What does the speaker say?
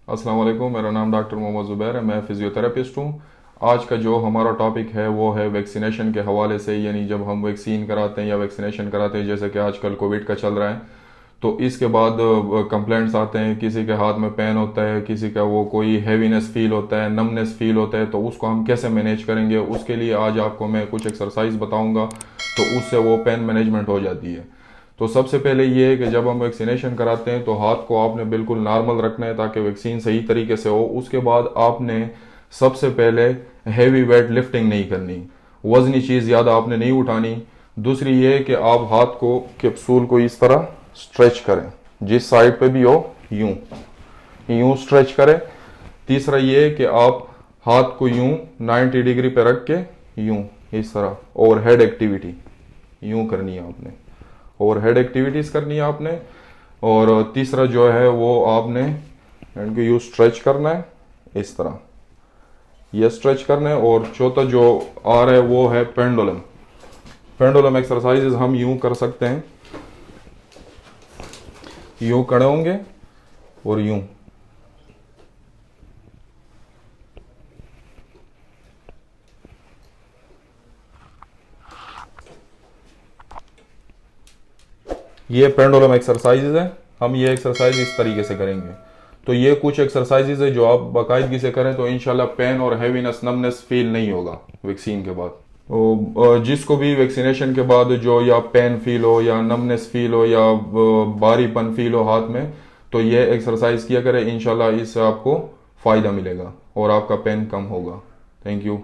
अस्सलाम वालेकुम, मेरा नाम डॉक्टर मोहम्मद ज़ुबैर है। मैं फ़िज़ियोथेरेपिस्ट हूँ। आज का जो हमारा टॉपिक है वो है वैक्सीनेशन के हवाले से, यानी जब हम वैक्सीन कराते हैं या वैक्सीनेशन कराते हैं, जैसे कि आजकल कोविड का चल रहा है, तो इसके बाद कंप्लेंट्स आते हैं। किसी के हाथ में पेन होता है, किसी का वो कोई हैवीनेस फील होता है, नमनेस फील होता है, तो उसको हम कैसे मैनेज करेंगे। उसके लिए आज आपको मैं कुछ एक्सरसाइज बताऊँगा, तो उससे वो पेन मैनेजमेंट हो जाती है। तो सबसे पहले ये है कि जब हम वैक्सीनेशन कराते हैं तो हाथ को आपने बिल्कुल नॉर्मल रखना है ताकि वैक्सीन सही तरीके से हो। उसके बाद आपने सबसे पहले हैवी वेट लिफ्टिंग नहीं करनी, वजनी चीज़ ज़्यादा आपने नहीं उठानी। दूसरी ये है कि आप हाथ को, कैप्सूल को इस तरह स्ट्रेच करें, जिस साइड पे भी हो यूं यूं स्ट्रेच करें। तीसरा ये है कि आप हाथ को यूं 90 डिग्री पे रख के यूं इस तरह ओवर हेड एक्टिविटी यूं करनी है आपने, ओवर हेड एक्टिविटीज करनी है आपने। और तीसरा जो है वो आपने हैंड को यूं स्ट्रेच करना है, इस तरह ये स्ट्रेच करना है। और चौथा जो आ रहा है वो है पेंडुलम। पेंडुलम एक्सरसाइजेज हम यूं कर सकते हैं, यूं खड़े होंगे और यूं, ये पेंडुलम एक्सरसाइजेज है। हम ये एक्सरसाइज इस तरीके से करेंगे। तो ये कुछ एक्सरसाइजेज है जो आप बाकायदगी से करें तो इंशाल्लाह पेन और हैवीनेस नमनेस फील नहीं होगा वैक्सीन के बाद। तो जिसको भी वैक्सीनेशन के बाद जो या पेन फील हो या नमनेस फील हो या भारीपन फील हो हाथ में, तो ये एक्सरसाइज किया करें। इंशाल्लाह इससे आपको फ़ायदा मिलेगा और आपका पेन कम होगा। Thank you.